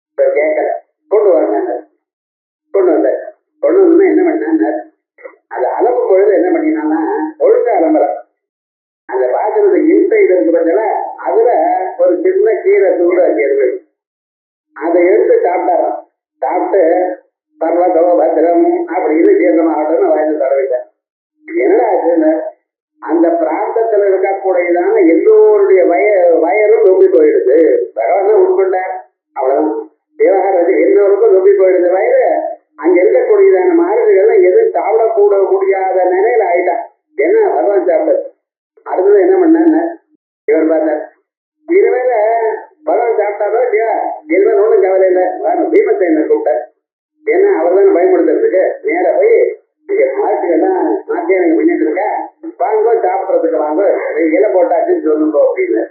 இப்ப கேட்கல, கொண்டு வாங்க, கொண்டு வந்த, கொண்டு வந்து என்ன பண்ண, அது அளவு பொழுது என்ன பண்ணினான்னா ஒழுங்க அலம்பரம், அந்த பாத்திரத்தை இன்சைடு இருக்கு பார்த்தா அதுல ஒரு சின்ன கீரை தூட வைக்கிறது, அதை எடுத்து சாப்பிட்டாராம். சாப்பிட்டு சர்வதோ பத்திரம் அப்படின்னு தீர்க்கமாகட்டும்னு வயது தடவிட்டேன். என்னடா ஆச்சுன்னு, அந்த பிராந்தத்துல இருக்கக்கூடியதான எல்லோருடைய வயலும் நொம்பி போயிடுது. பகவான் தான் உட்கொண்ட, அவ்வளவுதான் விவகாரம். எல்லோருக்கும் நொம்பி போயிடுது வயது. அங்க இருக்கக்கூடியதான மாறுதல்கள் எதுவும் சாப்பிடக்கூட முடியாத நிலையில ஆயிட்டான். என்ன பகவான் சாப்பிட. அடுத்தது என்ன பண்ணாங்க இவர் பார்த்தார், இதுவேளை பகவான் சாப்பிட்டாரோ இல்லையா, இதுவே ஒன்றும் கவலை இல்லை, பீமசேன கூப்பிட்டார். ஏன்னா அவர் தான் பயன்படுத்துறதுக்கு நேர போய் மாட்டுக்கெல்லாம் மாட்டியா நீங்க பண்ணிட்டு இருக்க, வாங்கோ சாப்பிட்றதுக்கு வாங்க, இலை போட்டாச்சுன்னு சொல்லுங்க அப்படின்னு.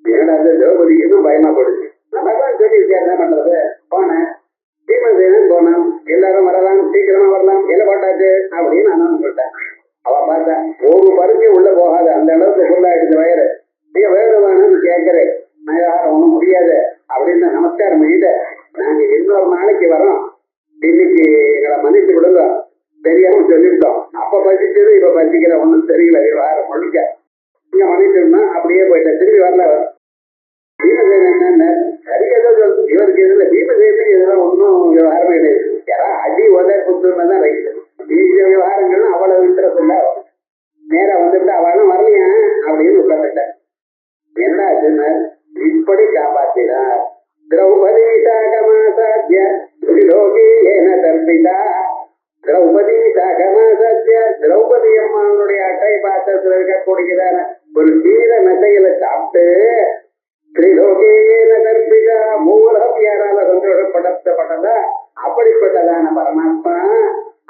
ஏன்னா திரௌபதி இன்னும் பயமா போடுச்சு. நான் பகவான் சொல்லியிருக்கேன், என்ன பண்றது, போனேன் பீமசேனன் போனான், எல்லாரும் வரலாம், சீக்கிரமா வரலாம், இலை போட்டாச்சு அப்படின்னு நான் சொல்லிட்டேன். அவன் பார்த்தா ஒரு பருக்கே உள்ள போகாது, அந்த அளவுக்கு ஃபுல்லாயிடுச்சு வயிறு. நீங்க வேணும்னு கேட்கிறேன், நான் ஒண்ணும் முடியாது அப்படின்னு நமஸ்காரம் பண்ணிட்டு, நாங்க இன்னொரு நாளைக்கு வரோம், இன்னைக்கு எங்களை மன்னிச்சு விடுங்க, தெரியாம சொல்லிவிட்டோம், அப்ப பசிச்சது இப்ப பசிக்கிற ஒண்ணும் தெரியல, விவகாரம் முழுக்க நீங்க மன்னிச்சிருந்தா அப்படியே போயிட்டேன், திரும்பி வரல. பீமசேனன் என்ன சரி ஏதோ சொல்லு, இவருக்கு எதுல பீமசேனுக்கு எதுவும் ஒன்றும் விவகாரம் கிடையாது, யாரா அடி உதவி கொடுத்துருந்தான் ரைட்டு. விவகாரங்கள்னு அவ்வளவு இன்ட்ரெஸ்ட் இல்ல, நேரா வந்துட்டு அவளும் வரலையா அப்படின்னு உட்காந்துட்டேன். என்ன ஆச்சுன்னா இப்படி காப்பாற்றினார். திரௌபதி சாகமாசாத்திய லோகேன தர்பிதா, திரௌபதி சாகமாசாத்திய, திரௌபதி அம்மாவுடைய அட்டை பாத்திரத்தில் இருக்கக்கூடியதான ஒரு சீர நட்டையில சாப்பிட்டு திரிலோகேன தர்பிதா, மூலம் யாரால சந்தோஷப்படுத்தப்பட்டதா, அப்படிப்பட்டதான பரமாத்மா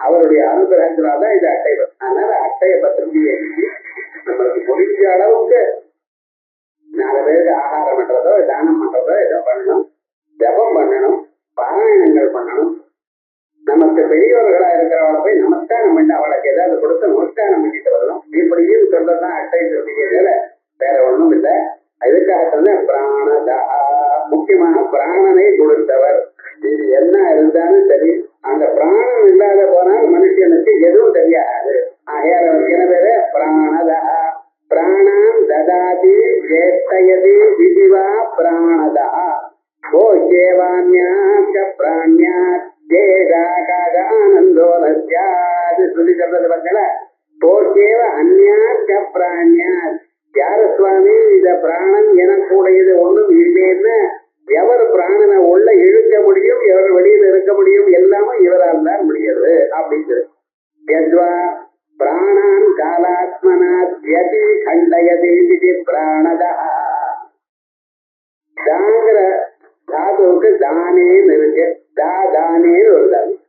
அவருடைய அனுகிரகத்தினால்தான் இது அட்டை. அதனால அட்டைய பத்திரிகை நம்மளுக்கு முடிஞ்ச அளவுக்கு 4 பேருக்கு ஆகாரம் பண்றதோ தானம் பண்றதோ இதை பண்ணணும், ஜபம் பண்ணணும், பாராயணங்கள் பண்ணணும், நமக்கு பெரியவர்களா இருக்கிறவளை போய் நமஸ்காரம் பண்ணி அவளுக்கு ஏதாவது கொடுத்து நமஸ்காரம் பண்ணிட்டு வரணும். இப்படியும் சொல்றதுதான் அட்டை சொல்லியதுல, வேற ஒண்ணும் இல்லை. இதுக்காகத்தான் பிராணதா, முக்கியமாக பிராணனை கொடுத்தவர். இது என்ன இருந்தாலும் சரி, அந்த பிராணம் இல்லாத போனால் மனுஷனுக்கு எதுவும் தெரியாது. எனவே பிராணதா, பிராணாம் ததாதி ஜேஷ்டயதி விதிவா பிராணதா, ஓ சேவான்யாச்ச பிராண்யாத் தேகாகாக ஆனந்தோ நஸ்யாது சொல்லி சொல்றது பார்த்தல. போக்கேவ அந்யாச்ச பிராண்யாத், யார சுவாமி இந்த பிராணன் எனக்குடையது ஒண்ணும் இல்லைன்னு எவர் பிராணனை உள்ள இழுக்க முடியும், எவர் வெளியில இருக்க முடியும், எல்லாமும் இவரால் தான் முடியாது அப்படின்னு. யத்வா பிராணான் காலாத்மனாத் யதி கண்டயதி விதி பிராணதா, தாங்கிற தாதுவுக்கு தானேன்னு இருக்கு, தானேன்னு ஒரு தானம்,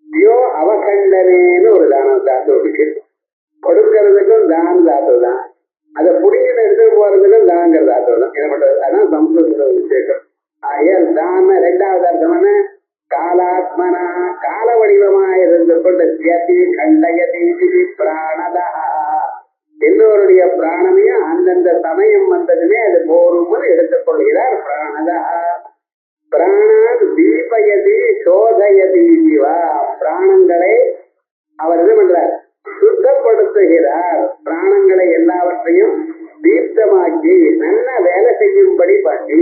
யோ அவகண்டனேன்னு ஒரு தானம் தாத்துவுக்கு. கொடுக்கறதுக்கும் தான் தாத்து தான், அதை புடிங்கிட்டு எடுத்து போறதுக்கும் தாங்கிற தாத்து தான். என்ன பண்றது, அதான் சம்ஸ்கிருத விசேஷம். ஆகையால் தான 2வது அர்த்தமான காலாத்மனா, கால வடிவமா இருந்து கொண்ட கண்டயதி பிராணதா, எல்லோருடைய பிராணனையும் அந்தந்த சமயம் வந்ததுமே அது போரும்னு எடுத்துக் கொள்கிறார் பிராணதா. பிராணான் தீபயதி சோதயதி ஜீவா, பிராணங்களை அவர் என்ன பண்றார், சுத்தப்படுத்துகிறார். பிராணங்களை எல்லாவற்றையும் தீர்த்தமாக்கி நல்ல வேலை செய்யும்படி பண்ணி,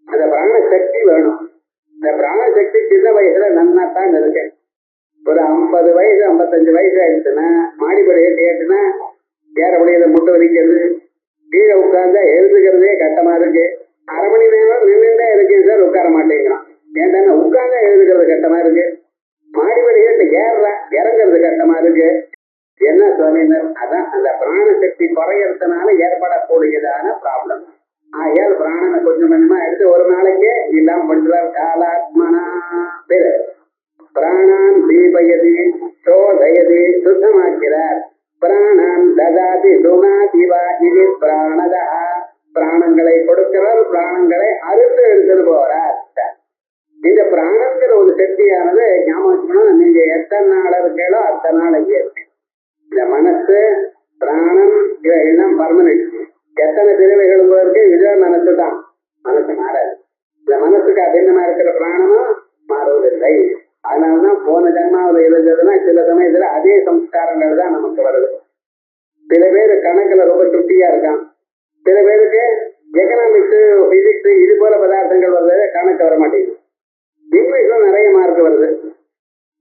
அந்த பிராண சக்தி வேணும். இந்த பிராண சக்தி சின்ன வயசுல நன்னாத்தான் இருக்கு. ஒரு 50 வயசு 55 வயசு ஆயிடுச்சுன்னா மாடிப்படி ஏற்றுனா ஏற முடியல, முட்டை வலிக்கிறது, கீழே உட்கார்ந்தா எழுதுகிறதே கட்டமா இருக்கு, 1/2 மணி நேரம் நின்றுட்டே இருக்கேன் சார் உட்கார மாட்டேங்கிறான். ஏன்டா உட்கார்ந்தா எழுதுகிறது கட்டமா இருக்கு, மாடிப்படி ஏற்று இறங்குறது கட்டமா இருக்கு. என்ன சுவாமினர், அதான் அந்த பிராண சக்தி குறையறதுனால ஏற்படக்கூடியதான ப்ராப்ளம். ஆகையால் பிராணனை கொஞ்சம் கொஞ்சமா எடுத்து ஒரு நாளைக்கே இல்லாம பண்றார். காலாத்மனா பேரு பிராணான் தீபயதி சோதயதி, சுத்தமாக்கிறார். பிராணான் ததாதி துணாதிவ ஜீவா இது பிராணதா, பிராணங்களை கொடுக்கிறவர் பிராணங்களை அறுத்து எடுத்துட்டு போறார். இந்த பிராணங்கிற ஒரு சக்தியானது ஞாபகம் வச்சுக்கணும். நீங்க எத்தனை நாள் இருக்கீங்களோ அத்தனை நாள் இங்கே இருக்கு. இந்த மனசு பிராணம் இதெல்லாம் பர்மனன்ட். எத்தனை பிரிவுகள் இருக்கு, இதுதான் மனசு தான். மனசு மாறாது. இந்த மனசுக்கு அபிநமா இருக்கிற பிராணமும் மாறுவதில்லை. அதனாலதான் போன ஜன்மாவில் இருந்ததுன்னா சில சமயத்துல அதே சம்ஸ்காரங்கள் தான் நமக்கு வருது. சில பேர் கணக்குல ரொம்ப திருப்தியா இருக்கான், சில பேருக்கு எக்கனாமிக்ஸ் பிசிக்ஸ் இது போல பதார்த்தங்கள் வருது, கணக்கு வர மாட்டேங்குது. இங்கிலீஷ்ல நிறைய மார்க் வருது,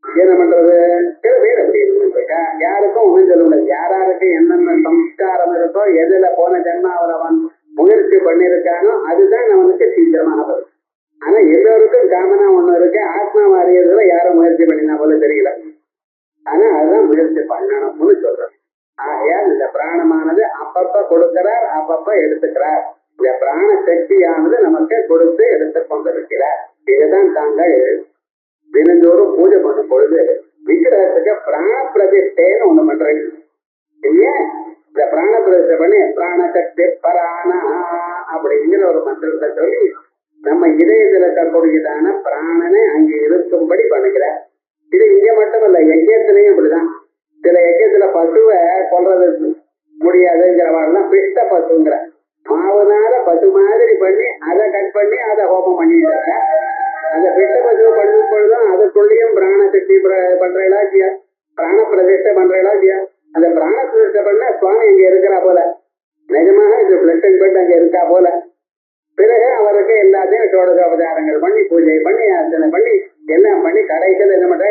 என்ன பண்றது? சில பேர் அப்படி இருக்கு. யாருக்கும் ஒன்றும் சொல்ல முடியாது. யாராருக்கு என்னென்ன சம்ஸ்காரம் இருக்கோ, எதுல போன ஜன்மாவில் அவன் முயற்சி பண்ணியிருக்கானோ அதுதான் நமக்கு சீக்கிரமாக வரும். ஆனா எல்லோருக்கும் காமனா ஒண்ணு இருக்கு, ஆத்மா அறியறதுல யாரும் முயற்சி பண்ணினா போல தெரியல. ஆனா அதுதான் முயற்சி பண்ணணும்னு சொல்றோம். ஆகையால் இந்த பிராணமானது அப்பப்ப கொடுக்கிறார், அப்பப்ப எடுத்துக்கிறார். இந்த பிராண சக்தியானது நமக்கு கொடுத்து எடுத்துக் கொண்டிருக்கிறார். இதுதான் தாங்கள் தினந்தோறும் பூஜை பண்ணும் பொழுது விக்கிரகத்துக்கு பிராண பிரதிஷ்டைன்னு ஒண்ணு பண்றீங்க இல்லையா? இந்த பிராண பிரதிஷ்டை பண்ணி பிராண சக்தி பரானா அப்படிங்கிற ஒரு மந்திரத்தை சொல்லி நம்ம இதயத்துல இருக்கக்கூடியதான பிராணனை அங்கே இருக்கும்படி பண்ணுகிறார். இது இங்க மட்டும் இல்ல, யஜ்யத்திலையும் அப்படிதான். சில யஜ்யத்துல பசுவை கொல்றது முடியாதுங்கிறவாள்லாம் பிஷ்ட பசுங்கிற மாவுனால பசு மாதிரி பண்ணி அதை கட் பண்ணி அதை ஹோமம் பண்ணிட்டாங்க. அந்த பிஷ்ட பசு பண்ணும் பொழுதும் அதுக்குள்ளேயும் பிராண சக்தி பண்றீங்களா இல்லையா, பிராண பிரதிஷ்டை பண்றீங்களா இல்லையா? அந்த பிராண பிரதிஷ்டை பண்ண சுவாமி இங்க இருக்கிறா போல, நிஜமாக இது பிளட் அண்ட் பெட் அங்க இருக்கா போல. பிறகு அவருக்கு எல்லாத்தையும் ஷோடசோபச்சாரங்கள் பண்ணி பூஜை பண்ணி அர்ச்சனை பண்ணி எல்லாம் பண்ணி கடைசியில் என்ன பண்ற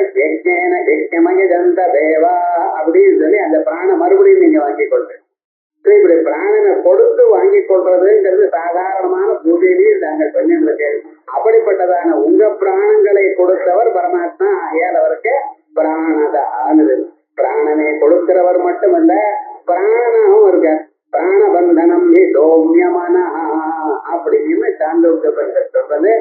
ஜந்த தேவா அப்படின்னு சொல்லி அந்த பிராண மறுபடியும் நீங்க வாங்கி கொள்றீங்க. இப்படி பிராணனை கொடுத்து வாங்கி கொள்றதுங்கிறது சாதாரணமான பூஜையிலேயே நாங்கள் பண்ணிருக்கேன். அப்படிப்பட்டதான உங்க பிராணங்களை கொடுத்தவர் பரமாத்மா. ஆகையால் அவருக்கு பிராணதானது. பிராணனை கொடுக்கிறவர் மட்டுமல்ல, பிராணனாகவும் இருக்கார். பிராணபந்தனம் சௌமியமான அப்படின்னு சாந்தோக்கிய சொல்றது.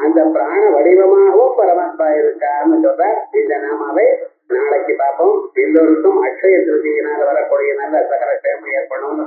அந்த பிராண வடிவமாகவும் பரமாத்மா இருக்காருன்னு சொல்றார். இந்த நாமாவை நாளைக்கு பார்ப்போம். எல்லோருக்கும் அக்ஷய திருதியினால் வரக்கூடிய நல்ல சகல சேமம் ஏற்படணும்னு